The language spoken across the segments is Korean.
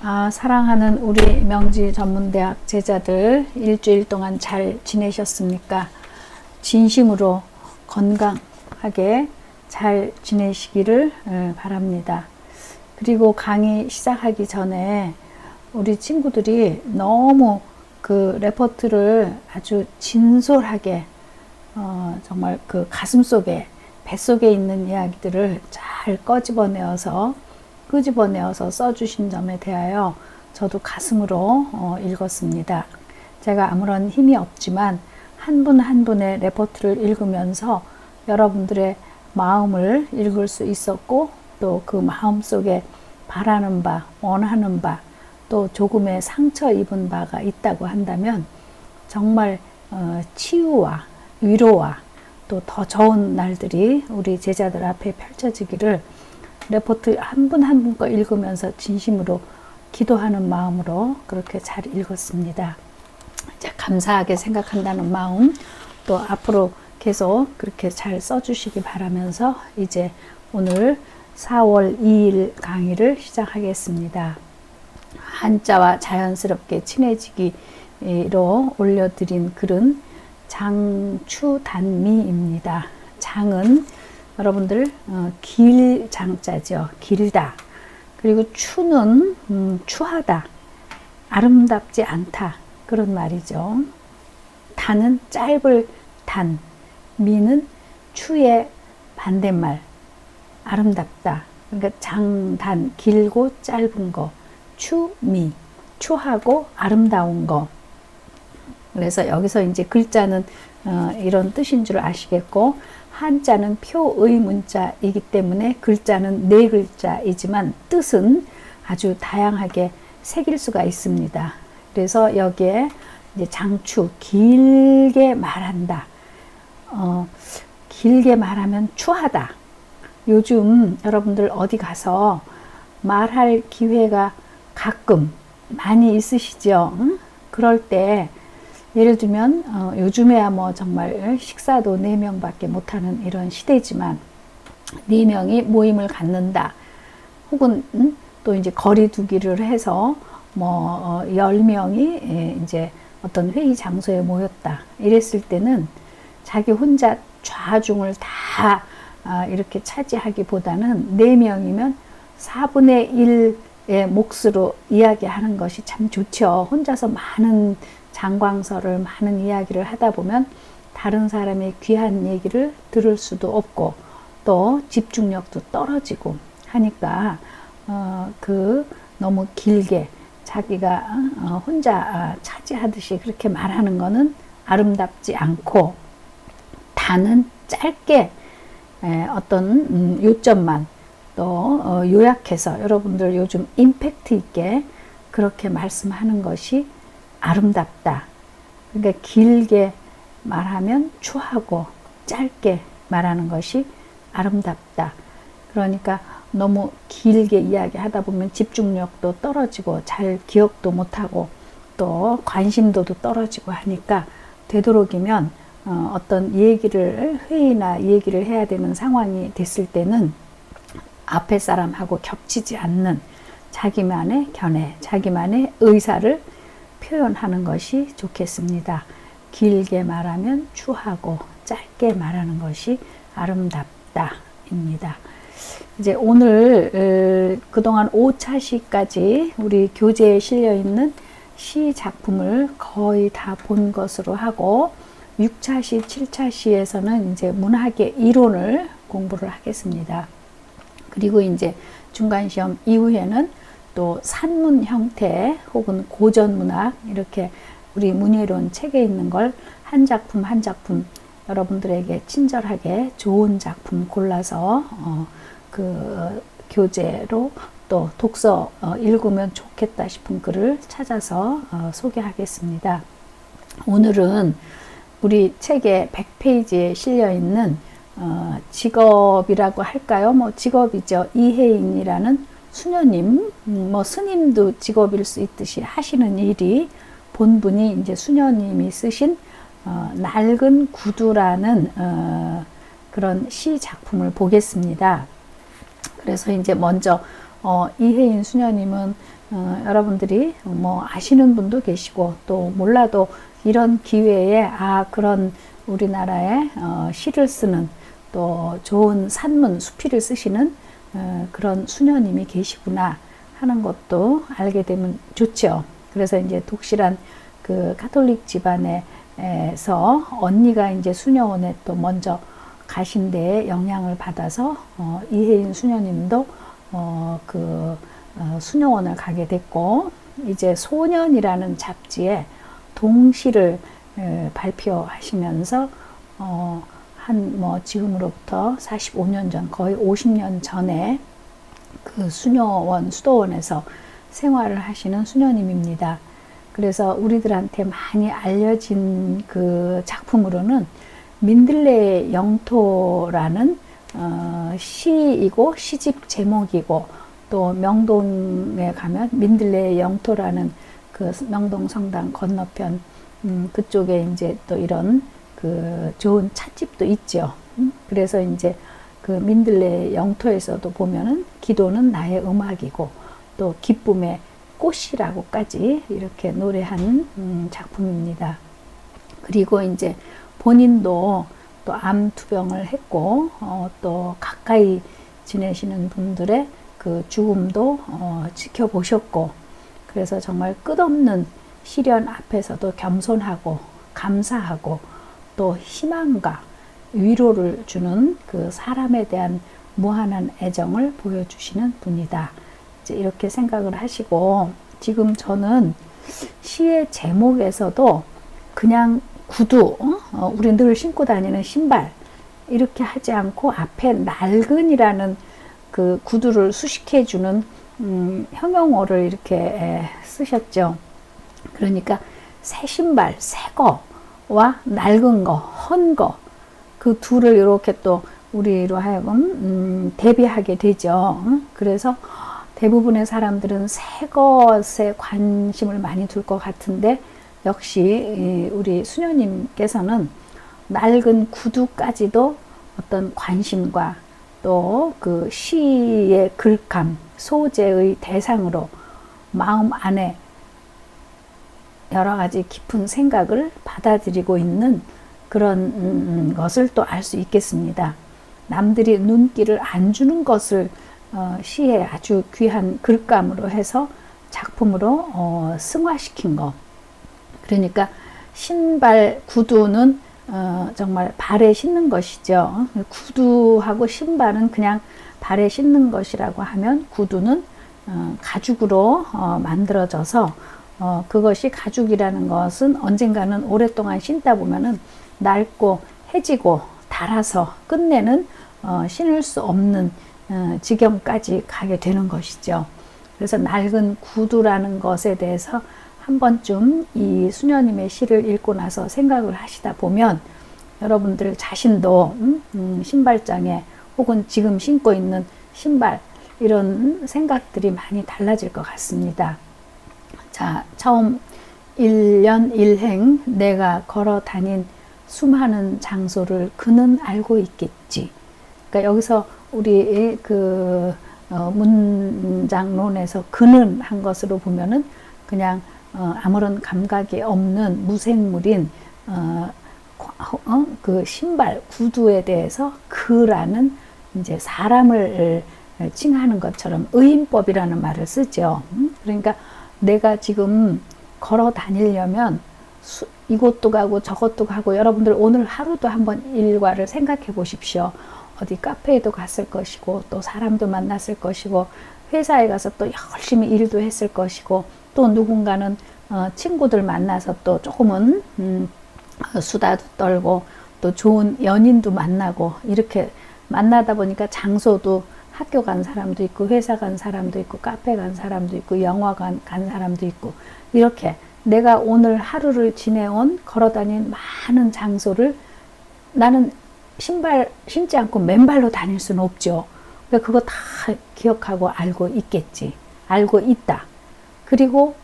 사랑하는 우리 명지전문대학 제자들, 일주일 동안 잘 지내셨습니까? 진심으로 건강하게 잘 지내시기를 바랍니다. 그리고 강의 시작하기 전에 우리 친구들이 너무 그 레포트를 아주 진솔하게 정말 그 가슴 속에, 뱃속에 있는 이야기들을 잘 끄집어내어서 써주신 점에 대하여 저도 가슴으로 읽었습니다. 제가 아무런 힘이 없지만 한 분 한 분의 레포트를 읽으면서 여러분들의 마음을 읽을 수 있었고, 또 그 마음 속에 바라는 바, 원하는 바, 또 조금의 상처 입은 바가 있다고 한다면 정말 치유와 위로와 또 더 좋은 날들이 우리 제자들 앞에 펼쳐지기를 레포트 한 분 한 분 거 읽으면서 진심으로 기도하는 마음으로 그렇게 잘 읽었습니다. 감사하게 생각한다는 마음, 또 앞으로 계속 그렇게 잘 써주시기 바라면서 이제 오늘 4월 2일 강의를 시작하겠습니다. 한자와 자연스럽게 친해지기로 올려드린 글은 장추단미입니다. 장은 여러분들 길장자죠. 길다. 그리고 추는 추하다, 아름답지 않다, 그런 말이죠. 단은 짧을 단, 미는 추의 반대말, 아름답다. 그러니까 장단, 길고 짧은 거, 추미, 추하고 아름다운 거. 그래서 여기서 이제 글자는 이런 뜻인 줄 아시겠고, 한자는 표의 문자이기 때문에 글자는 네 글자이지만 뜻은 아주 다양하게 새길 수가 있습니다. 그래서 여기에 이제 장추, 길게 말한다. 길게 말하면 추하다. 요즘 여러분들 어디 가서 말할 기회가 가끔 많이 있으시죠? 그럴 때 예를 들면 요즘에야 뭐 정말 식사도 4명밖에 못하는 이런 시대지만 4명이 모임을 갖는다. 혹은 또 이제 거리 두기를 해서 뭐 10명이 이제 어떤 회의 장소에 모였다. 이랬을 때는 자기 혼자 좌중을 다 이렇게 차지하기보다는 4명이면 4분의 1의 몫으로 이야기하는 것이 참 좋죠. 혼자서 많은 장광설을, 많은 이야기를 하다 보면 다른 사람의 귀한 얘기를 들을 수도 없고 또 집중력도 떨어지고 하니까 너무 길게 자기가 혼자 차지하듯이 그렇게 말하는 거는 아름답지 않고, 단은 짧게 어떤 요점만 또 요약해서 여러분들 요즘 임팩트 있게 그렇게 말씀하는 것이 아름답다. 그러니까 길게 말하면 추하고 짧게 말하는 것이 아름답다. 그러니까 너무 길게 이야기하다 보면 집중력도 떨어지고 잘 기억도 못하고 또 관심도도 떨어지고 하니까 되도록이면 어떤 회의나 얘기를 해야 되는 상황이 됐을 때는 앞에 사람하고 겹치지 않는 자기만의 견해, 자기만의 의사를 표현하는 것이 좋겠습니다. 길게 말하면 추하고 짧게 말하는 것이 아름답다입니다. 이제 오늘 그동안 5차시까지 우리 교재에 실려 있는 시 작품을 거의 다 본 것으로 하고 6차시, 7차시에서는 이제 문학의 이론을 공부를 하겠습니다. 그리고 이제 중간시험 이후에는 또 산문 형태 혹은 고전문학, 이렇게 우리 문예론 책에 있는 걸 한 작품 한 작품 여러분들에게 친절하게 좋은 작품 골라서 그 교재로 또 독서 읽으면 좋겠다 싶은 글을 찾아서 소개하겠습니다. 오늘은 우리 책의 100페이지에 실려 있는 직업이라고 할까요? 뭐 직업이죠. 이혜인이라는 수녀님, 뭐 스님도 직업일 수 있듯이 하시는 일이, 본분이 이제 수녀님이 쓰신 낡은 구두라는 그런 시 작품을 보겠습니다. 그래서 이제 먼저 이혜인 수녀님은 여러분들이 뭐 아시는 분도 계시고 또 몰라도 이런 기회에 그런 우리나라에 시를 쓰는 또 좋은 산문 수필을 쓰시는 그런 수녀님이 계시구나 하는 것도 알게 되면 좋죠. 그래서 이제 독실한 그 가톨릭 집안에서 언니가 이제 수녀원에 또 먼저 가신 데에 영향을 받아서 이혜인 수녀님도 수녀원을 가게 됐고, 이제 소년이라는 잡지에 동시를 발표하시면서 지금으로부터 45년 전, 거의 50년 전에 그 수녀원, 수도원에서 생활을 하시는 수녀님입니다. 그래서 우리들한테 많이 알려진 그 작품으로는 민들레의 영토라는 시이고 시집 제목이고, 또 명동에 가면 민들레의 영토라는 그 명동 성당 건너편 그쪽에 이제 또 이런 그 좋은 찻집도 있죠. 그래서 이제 그 민들레의 영토에서도 보면은 기도는 나의 음악이고 또 기쁨의 꽃이라고까지 이렇게 노래한 작품입니다. 그리고 이제 본인도 또 암 투병을 했고 또 가까이 지내시는 분들의 그 죽음도 지켜보셨고, 그래서 정말 끝없는 시련 앞에서도 겸손하고 감사하고 또 희망과 위로를 주는 그 사람에 대한 무한한 애정을 보여주시는 분이다. 이제 이렇게 생각을 하시고, 지금 저는 시의 제목에서도 그냥 구두, 우리 늘 신고 다니는 신발 이렇게 하지 않고 앞에 낡은이라는 그 구두를 수식해주는 형용어를 이렇게 쓰셨죠. 그러니까 새 신발, 새 거와 낡은 거, 헌 거, 그 둘을 이렇게 또 우리로 하여금 대비하게 되죠. 그래서 대부분의 사람들은 새 것에 관심을 많이 둘 것 같은데, 역시 우리 수녀님께서는 낡은 구두까지도 어떤 관심과 또 그 시의 글감, 소재의 대상으로 마음 안에 여러 가지 깊은 생각을 받아들이고 있는 그런 것을 또 알 수 있겠습니다. 남들이 눈길을 안 주는 것을 시에 아주 귀한 글감으로 해서 작품으로 승화시킨 것. 그러니까 신발, 구두는 정말 발에 신는 것이죠. 구두하고 신발은 그냥 발에 신는 것이라고 하면, 구두는 가죽으로 만들어져서 그것이, 가죽이라는 것은 언젠가는 오랫동안 신다 보면은 낡고 해지고 닳아서 끝내는 신을 수 없는 지경까지 가게 되는 것이죠. 그래서 낡은 구두라는 것에 대해서 한 번쯤 이 수녀님의 시를 읽고 나서 생각을 하시다 보면 여러분들 자신도 신발장에 혹은 지금 신고 있는 신발, 이런 생각들이 많이 달라질 것 같습니다. 자, 처음 1년 1행 내가 걸어 다닌 수많은 장소를 그는 알고 있겠지. 그러니까 여기서 우리 그 문장론에서 그는 한 것으로 보면은 그냥 아무런 감각이 없는 무생물인 그 신발, 구두에 대해서 그라는 이제 사람을 칭하는 것처럼 의인법이라는 말을 쓰죠. 그러니까 내가 지금 걸어 다니려면 이곳도 가고 저것도 가고, 여러분들 오늘 하루도 한번 일과를 생각해 보십시오. 어디 카페에도 갔을 것이고, 또 사람도 만났을 것이고, 회사에 가서 또 열심히 일도 했을 것이고, 또 누군가는 친구들 만나서 또 조금은 수다도 떨고, 또 좋은 연인도 만나고, 이렇게 만나다 보니까 장소도 학교 간 사람도 있고, 회사 간 사람도 있고, 카페 간 사람도 있고, 영화관 간 사람도 있고, 이렇게 내가 오늘 하루를 지내온, 걸어다닌 많은 장소를 나는 신발 신지 않고 맨발로 다닐 수는 없죠. 그러니까 그거 다 기억하고 알고 있겠지. 알고 있다. 그리고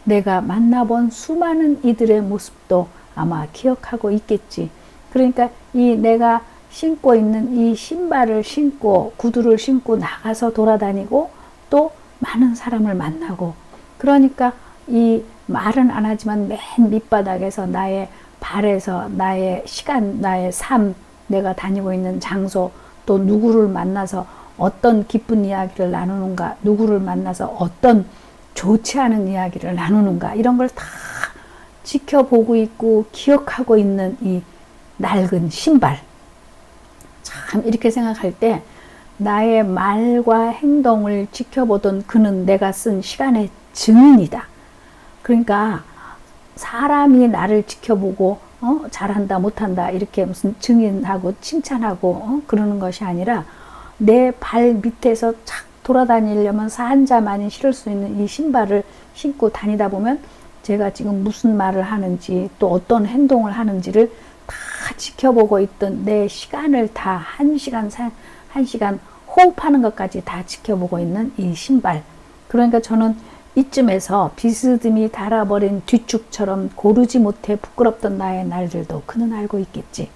내가 만나본 수많은 이들의 모습도 아마 기억하고 있겠지. 그러니까 이 내가 신고 있는 이 신발을 신고 구두를 신고 나가서 돌아다니고 또 많은 사람을 만나고, 그러니까 이 말은 안 하지만 맨 밑바닥에서 나의 발에서 나의 시간, 나의 삶, 내가 다니고 있는 장소, 또 누구를 만나서 어떤 기쁜 이야기를 나누는가, 누구를 만나서 어떤 좋지 않은 이야기를 나누는가, 이런 걸 다 지켜보고 있고 기억하고 있는 이 낡은 신발. 참 이렇게 생각할 때 나의 말과 행동을 지켜보던 그는 내가 쓴 시간의 증인이다. 그러니까 사람이 나를 지켜보고 잘한다 못한다 이렇게 무슨 증인하고 칭찬하고 그러는 것이 아니라 내 발 밑에서 착 돌아다니려면 사한자만이 신을 수 있는 이 신발을 신고 다니다 보면 제가 지금 무슨 말을 하는지 또 어떤 행동을 하는지를 다 지켜보고 있던 내 시간을 다 한 시간 호흡하는 것까지 다 지켜보고 있는 이 신발. 그러니까 저는 이쯤에서 비스듬히 닳아버린 뒤축처럼 고르지 못해 부끄럽던 나의 날들도 그는 알고 있겠지.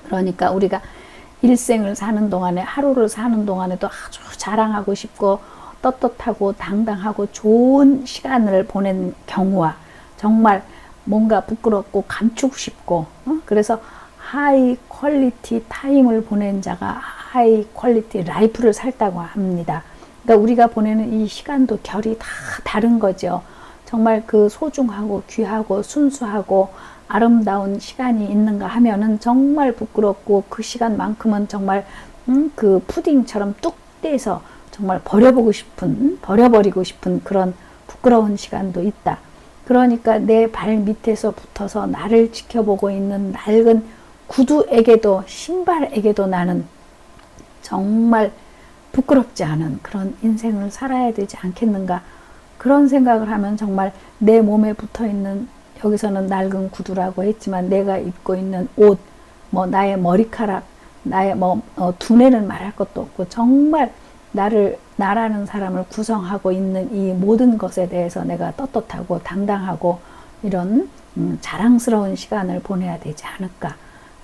그러니까 우리가 일생을 사는 동안에, 하루를 사는 동안에도 아주 자랑하고 싶고 떳떳하고 당당하고 좋은 시간을 보낸 경우와 정말 뭔가 부끄럽고 감추고 싶고 그래서 하이 퀄리티 타임을 보낸 자가 하이 퀄리티 라이프를 살다고 합니다. 그러니까 우리가 보내는 이 시간도 결이 다 다른 거죠. 정말 그 소중하고 귀하고 순수하고 아름다운 시간이 있는가 하면은 정말 부끄럽고 그 시간만큼은 정말 그 푸딩처럼 뚝 떼서 정말 버려버리고 싶은 그런 부끄러운 시간도 있다. 그러니까 내 발 밑에서 붙어서 나를 지켜보고 있는 낡은 구두에게도 신발에게도 나는 정말 부끄럽지 않은 그런 인생을 살아야 되지 않겠는가. 그런 생각을 하면 정말 내 몸에 붙어있는, 여기서는 낡은 구두라고 했지만 내가 입고 있는 옷, 뭐 나의 머리카락, 나의 두뇌는 말할 것도 없고 정말 나라는 사람을 구성하고 있는 이 모든 것에 대해서 내가 떳떳하고 당당하고 이런 자랑스러운 시간을 보내야 되지 않을까.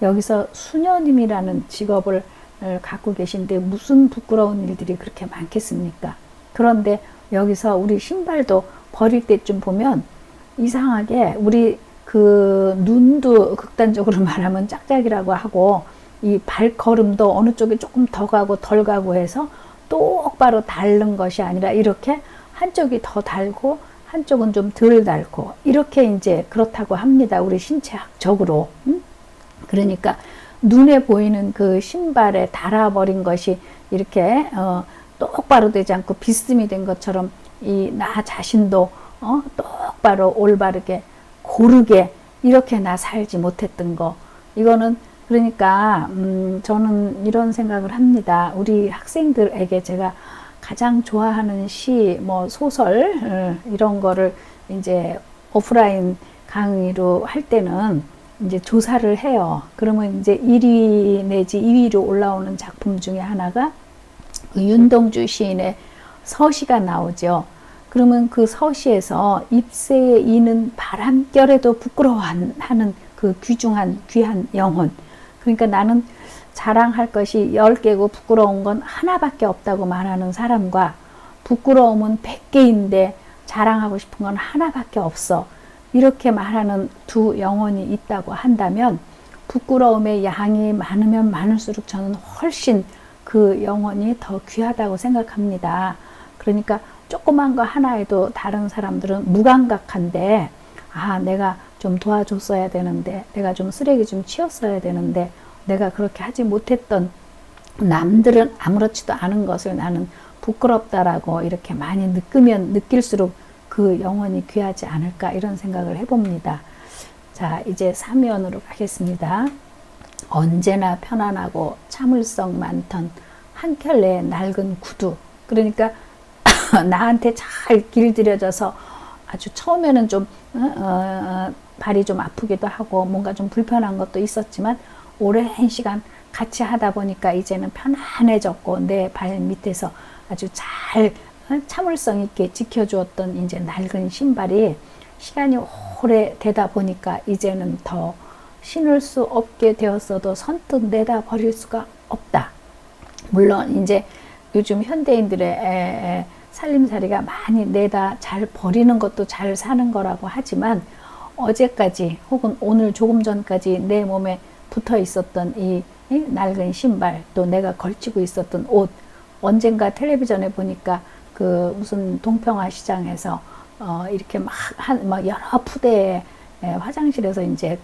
여기서 수녀님이라는 직업을 갖고 계신데 무슨 부끄러운 일들이 그렇게 많겠습니까? 그런데 여기서 우리 신발도 버릴 때쯤 보면 이상하게 우리 그 눈도 극단적으로 말하면 짝짝이라고 하고 이 발걸음도 어느 쪽에 조금 더 가고 덜 가고 해서 똑바로 닳는 것이 아니라 이렇게 한쪽이 더 닳고 한쪽은 좀 덜 닳고 이렇게 이제 그렇다고 합니다. 우리 신체학적으로. 그러니까 눈에 보이는 그 신발에 닳아버린 것이 이렇게 똑바로 되지 않고 비스듬히 된 것처럼 이 나 자신도 똑바로 올바르게 고르게 이렇게 나 살지 못했던 거, 이거는 그러니까 저는 이런 생각을 합니다. 우리 학생들에게 제가 가장 좋아하는 시, 뭐 소설 이런 거를 이제 오프라인 강의로 할 때는 이제 조사를 해요. 그러면 이제 1위 내지 2위로 올라오는 작품 중에 하나가 그 윤동주 시인의 서시가 나오죠. 그러면 그 서시에서 잎새에 이는 바람결에도 부끄러워하는 그 귀중한 귀한 영혼. 그러니까 나는 자랑할 것이 10개고 부끄러운 건 하나밖에 없다고 말하는 사람과 부끄러움은 100개인데 자랑하고 싶은 건 하나밖에 없어. 이렇게 말하는 두 영혼이 있다고 한다면 부끄러움의 양이 많으면 많을수록 저는 훨씬 그 영혼이 더 귀하다고 생각합니다. 그러니까 조그만 거 하나에도 다른 사람들은 무감각한데, 내가 좀 도와줬어야 되는데, 내가 좀 쓰레기 좀 치웠어야 되는데, 내가 그렇게 하지 못했던, 남들은 아무렇지도 않은 것을 나는 부끄럽다라고 이렇게 많이 느낄수록 그 영혼이 귀하지 않을까, 이런 생각을 해봅니다. 자, 이제 3면으로 가겠습니다. 언제나 편안하고 참을성 많던 한 켤레의 낡은 구두. 그러니까 나한테 잘 길들여져서 아주 처음에는 좀 발이 좀 아프기도 하고 뭔가 좀 불편한 것도 있었지만 오랜 시간 같이 하다 보니까 이제는 편안해졌고 내 발 밑에서 아주 잘 참을성 있게 지켜주었던 이제 낡은 신발이 시간이 오래 되다 보니까 이제는 더 신을 수 없게 되었어도 선뜻 내다 버릴 수가 없다. 물론 이제 요즘 현대인들의 살림살이가 많이 내다 잘 버리는 것도 잘 사는 거라고 하지만 어제까지 혹은 오늘 조금 전까지 내 몸에 붙어 있었던 이 낡은 신발, 또 내가 걸치고 있었던 옷, 언젠가 텔레비전에 보니까 그 무슨 동평화 시장에서 이렇게 막 여러 푸대의 화장실에서 이제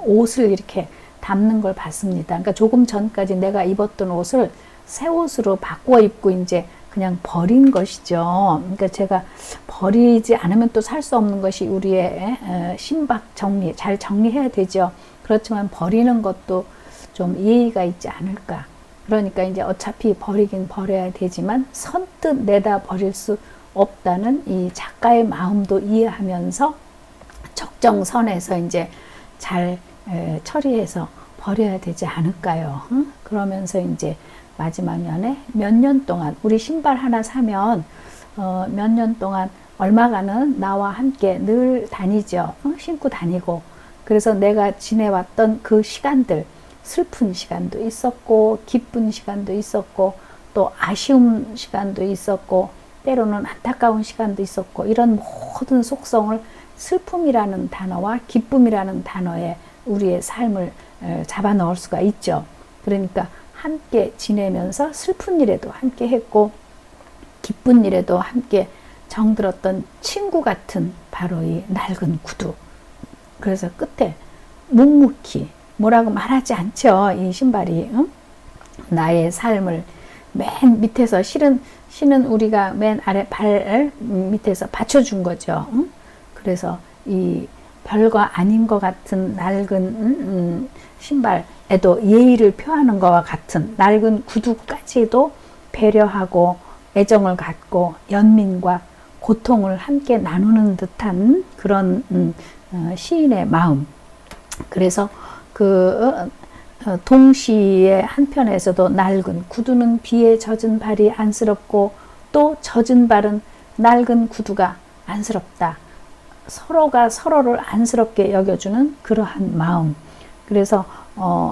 옷을 이렇게 담는 걸 봤습니다. 그러니까 조금 전까지 내가 입었던 옷을 새 옷으로 바꿔 입고 이제 그냥 버린 것이죠. 그러니까 제가 버리지 않으면 또 살 수 없는 것이 우리의 신박 정리, 잘 정리해야 되죠. 그렇지만 버리는 것도 좀 예의가 있지 않을까. 그러니까 이제 어차피 버리긴 버려야 되지만 선뜻 내다 버릴 수 없다는 이 작가의 마음도 이해하면서 적정선에서 이제 잘 처리해서 버려야 되지 않을까요? 응? 그러면서 이제 마지막 면에 몇 년 동안 우리 신발 하나 사면 몇 년 동안 얼마간은 나와 함께 늘 다니죠. 신고 다니고. 그래서 내가 지내왔던 그 시간들, 슬픈 시간도 있었고 기쁜 시간도 있었고 또 아쉬운 시간도 있었고 때로는 안타까운 시간도 있었고, 이런 모든 속성을 슬픔이라는 단어와 기쁨이라는 단어에 우리의 삶을 잡아 넣을 수가 있죠. 그러니까 함께 지내면서 슬픈 일에도 함께 했고 기쁜 일에도 함께 정들었던 친구 같은 바로 이 낡은 구두. 그래서 끝에 묵묵히 뭐라고 말하지 않죠. 이 신발이 나의 삶을 맨 밑에서 실은 우리가 맨 아래 발 밑에서 받쳐준 거죠. 그래서 이 별거 아닌 것 같은 낡은 신발에도 예의를 표하는 것과 같은 낡은 구두까지도 배려하고 애정을 갖고 연민과 고통을 함께 나누는 듯한 그런 시인의 마음. 그래서 동시에 한편에서도 낡은 구두는 비에 젖은 발이 안쓰럽고 또 젖은 발은 낡은 구두가 안쓰럽다. 서로가 서로를 안쓰럽게 여겨주는 그러한 마음. 그래서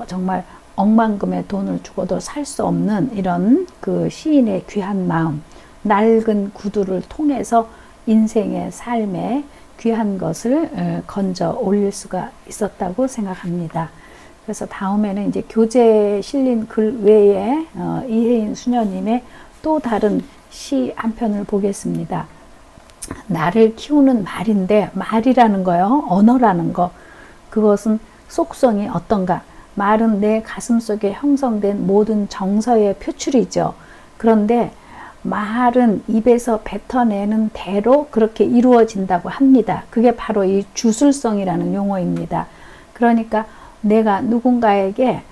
정말 억만금의 돈을 주고도 살 수 없는 이런 그 시인의 귀한 마음, 낡은 구두를 통해서 인생의 삶에 귀한 것을 건져 올릴 수가 있었다고 생각합니다. 그래서 다음에는 이제 교재에 실린 글 외에 이혜인 수녀님의 또 다른 시 한 편을 보겠습니다. 나를 키우는 말인데, 말이라는 거요, 언어라는 거, 그것은 속성이 어떤가? 말은 내 가슴 속에 형성된 모든 정서의 표출이죠. 그런데 말은 입에서 뱉어내는 대로 그렇게 이루어진다고 합니다. 그게 바로 이 주술성이라는 용어입니다. 그러니까 내가 누군가에게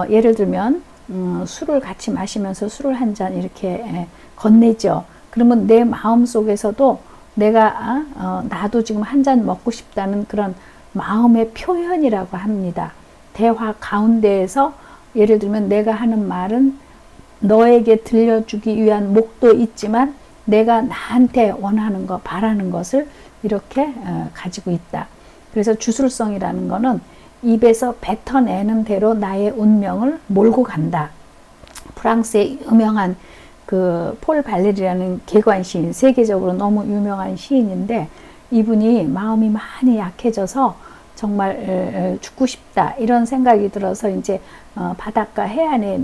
예를 들면 술을 같이 마시면서 술을 한 잔 이렇게 건네죠. 그러면 내 마음 속에서도 내가 나도 지금 한 잔 먹고 싶다는 그런 마음의 표현이라고 합니다. 대화 가운데에서 예를 들면 내가 하는 말은 너에게 들려주기 위한 목도 있지만 내가 나한테 원하는 것, 바라는 것을 이렇게 가지고 있다. 그래서 주술성이라는 거는 입에서 뱉어내는 대로 나의 운명을 몰고 간다. 프랑스의 유명한 폴 발레리라는 개관 시인, 세계적으로 너무 유명한 시인인데, 이분이 마음이 많이 약해져서 정말 죽고 싶다 이런 생각이 들어서 이제 바닷가 해안에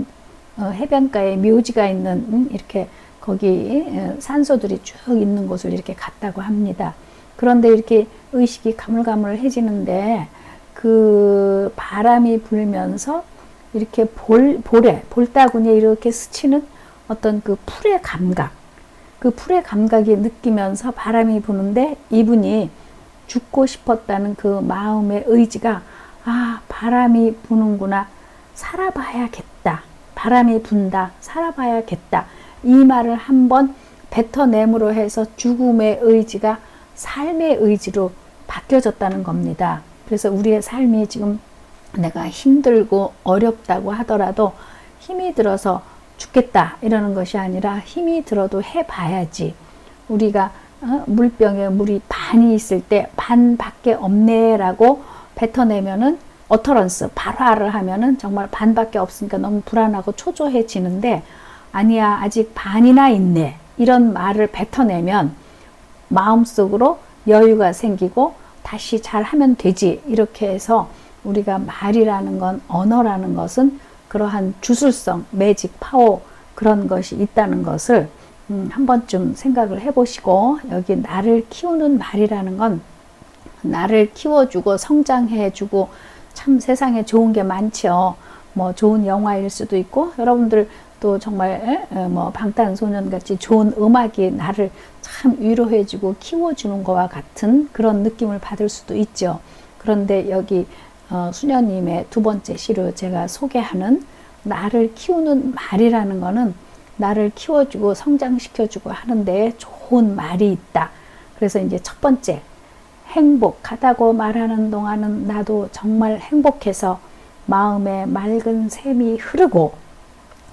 해변가에 묘지가 있는 이렇게 거기 산소들이 쭉 있는 곳을 이렇게 갔다고 합니다. 그런데 이렇게 의식이 가물가물해지는데 그 바람이 불면서 이렇게 볼따구니에 이렇게 스치는 어떤 그 풀의 감각, 그 풀의 감각이 느끼면서 바람이 부는데 이분이 죽고 싶었다는 그 마음의 의지가, 아, 바람이 부는구나, 살아봐야겠다, 바람이 분다, 살아봐야겠다, 이 말을 한번 뱉어냄으로 해서 죽음의 의지가 삶의 의지로 바뀌어졌다는 겁니다. 그래서 우리의 삶이 지금 내가 힘들고 어렵다고 하더라도 힘이 들어서 죽겠다 이러는 것이 아니라 힘이 들어도 해봐야지. 우리가 물병에 물이 반이 있을 때 반밖에 없네 라고 뱉어내면은 어터런스, 발화를 하면은 정말 반밖에 없으니까 너무 불안하고 초조해지는데, 아니야, 아직 반이나 있네, 이런 말을 뱉어내면 마음속으로 여유가 생기고 다시 잘하면 되지. 이렇게 해서 우리가 말이라는 건, 언어라는 것은 그러한 주술성, 매직, 파워 그런 것이 있다는 것을 한 번쯤 생각을 해보시고, 여기 나를 키우는 말이라는 건 나를 키워주고 성장해주고 참 세상에 좋은 게 많죠. 뭐 좋은 영화일 수도 있고, 여러분들 또 정말 뭐 방탄소년 같이 좋은 음악이 나를 참 위로해주고 키워주는 것과 같은 그런 느낌을 받을 수도 있죠. 그런데 여기 수녀님의 두 번째 시로 제가 소개하는 나를 키우는 말이라는 거는 나를 키워주고 성장시켜주고 하는데 좋은 말이 있다. 그래서 이제 첫 번째, 행복하다고 말하는 동안은 나도 정말 행복해서 마음에 맑은 샘이 흐르고,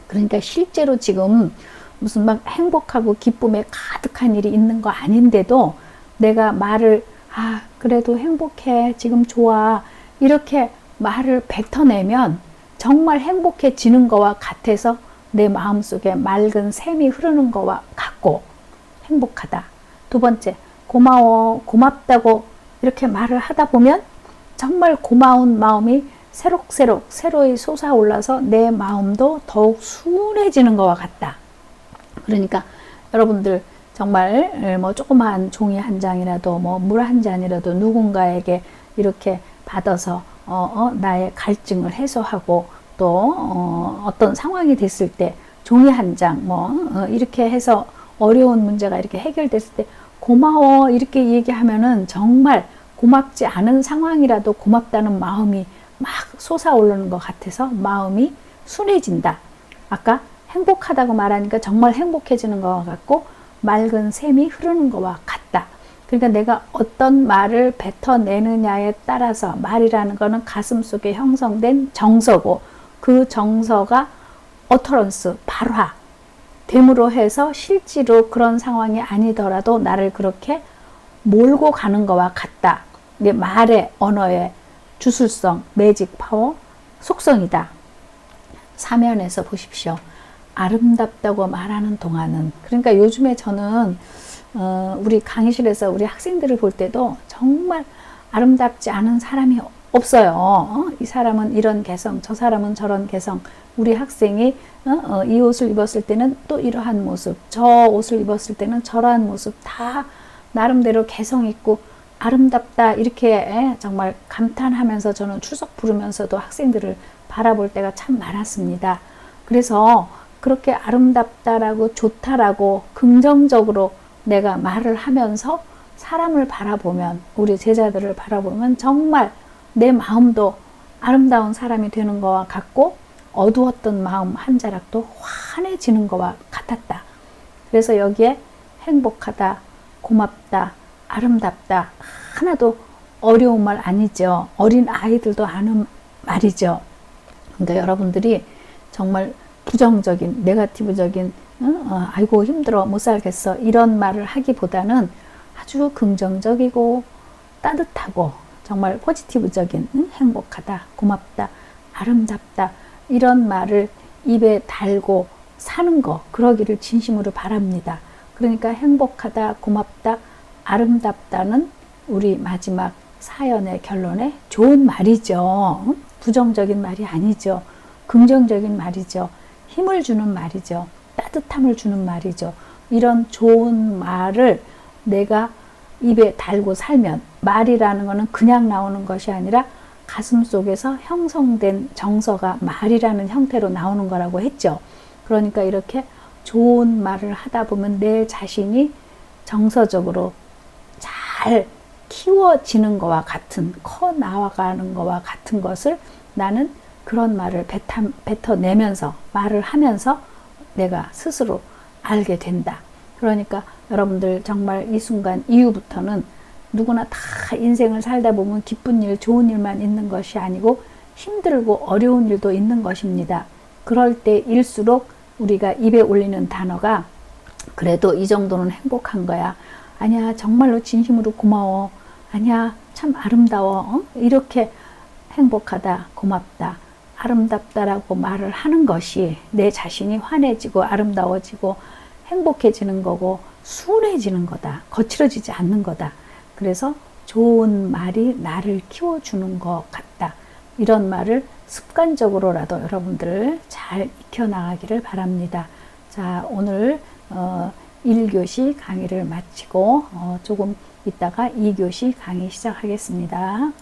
그러니까 실제로 지금 무슨 막 행복하고 기쁨에 가득한 일이 있는 거 아닌데도 내가 말을 그래도 행복해, 지금 좋아, 이렇게 말을 뱉어내면 정말 행복해지는 거와 같아서 내 마음속에 맑은 샘이 흐르는 거와 같고 행복하다. 두 번째, 고마워, 고맙다고 이렇게 말을 하다 보면 정말 고마운 마음이 새록새록 새로이 솟아올라서 내 마음도 더욱 순해지는 것과 같다. 그러니까 여러분들 정말 뭐 조그마한 종이 한 장이라도 뭐 물 한 잔이라도 누군가에게 이렇게 받아서 나의 갈증을 해소하고 또 어떤 상황이 됐을 때 종이 한 장 이렇게 해서 어려운 문제가 이렇게 해결됐을 때 고마워 이렇게 얘기하면은 정말 고맙지 않은 상황이라도 고맙다는 마음이 막 솟아오르는 것 같아서 마음이 순해진다. 아까 행복하다고 말하니까 정말 행복해지는 것과 같고 맑은 샘이 흐르는 것과 같다. 그러니까 내가 어떤 말을 뱉어내느냐에 따라서 말이라는 것은 가슴속에 형성된 정서고 그 정서가 어터런스, 발화 됨으로 해서 실제로 그런 상황이 아니더라도 나를 그렇게 몰고 가는 것과 같다. 이게 말의 언어의 주술성, 매직 파워, 속성이다. 사면에서 보십시오. 아름답다고 말하는 동안은, 그러니까 요즘에 저는 우리 강의실에서 우리 학생들을 볼 때도 정말 아름답지 않은 사람이 없어요. 이 사람은 이런 개성, 저 사람은 저런 개성. 우리 학생이 이 옷을 입었을 때는 또 이러한 모습, 저 옷을 입었을 때는 저러한 모습, 다 나름대로 개성 있고 아름답다 이렇게 정말 감탄하면서 저는 추석 부르면서도 학생들을 바라볼 때가 참 많았습니다. 그래서 그렇게 아름답다라고 좋다라고 긍정적으로 내가 말을 하면서 사람을 바라보면, 우리 제자들을 바라보면 정말 내 마음도 아름다운 사람이 되는 것과 같고 어두웠던 마음 한 자락도 환해지는 것과 같았다. 그래서 여기에 행복하다, 고맙다, 아름답다 하나도 어려운 말 아니죠. 어린 아이들도 아는 말이죠. 그러니까 여러분들이 정말 부정적인, 네거티브적인 아이고 힘들어 못 살겠어 이런 말을 하기보다는 아주 긍정적이고 따뜻하고 정말 포지티브적인 행복하다, 고맙다, 아름답다 이런 말을 입에 달고 사는 거, 그러기를 진심으로 바랍니다. 그러니까 행복하다, 고맙다, 아름답다는 우리 마지막 사연의 결론에 좋은 말이죠. 부정적인 말이 아니죠. 긍정적인 말이죠. 힘을 주는 말이죠. 따뜻함을 주는 말이죠. 이런 좋은 말을 내가 입에 달고 살면, 말이라는 것은 그냥 나오는 것이 아니라 가슴 속에서 형성된 정서가 말이라는 형태로 나오는 거라고 했죠. 그러니까 이렇게 좋은 말을 하다 보면 내 자신이 정서적으로 잘 키워지는 것과 같은, 커 나와가는 것과 같은 것을 나는 그런 말을 뱉어내면서 말을 하면서 내가 스스로 알게 된다. 그러니까 여러분들 정말 이 순간 이후부터는 누구나 다 인생을 살다 보면 기쁜 일, 좋은 일만 있는 것이 아니고 힘들고 어려운 일도 있는 것입니다. 그럴 때일수록 우리가 입에 올리는 단어가 그래도 이 정도는 행복한 거야. 아니야, 정말로 진심으로 고마워. 아니야, 참 아름다워. 이렇게 행복하다, 고맙다, 아름답다라고 말을 하는 것이 내 자신이 환해지고 아름다워지고 행복해지는 거고 순해지는 거다. 거칠어지지 않는 거다. 그래서 좋은 말이 나를 키워주는 것 같다. 이런 말을 습관적으로라도 여러분들 잘 익혀나가기를 바랍니다. 자, 오늘 1교시 강의를 마치고 조금 이따가 2교시 강의 시작하겠습니다.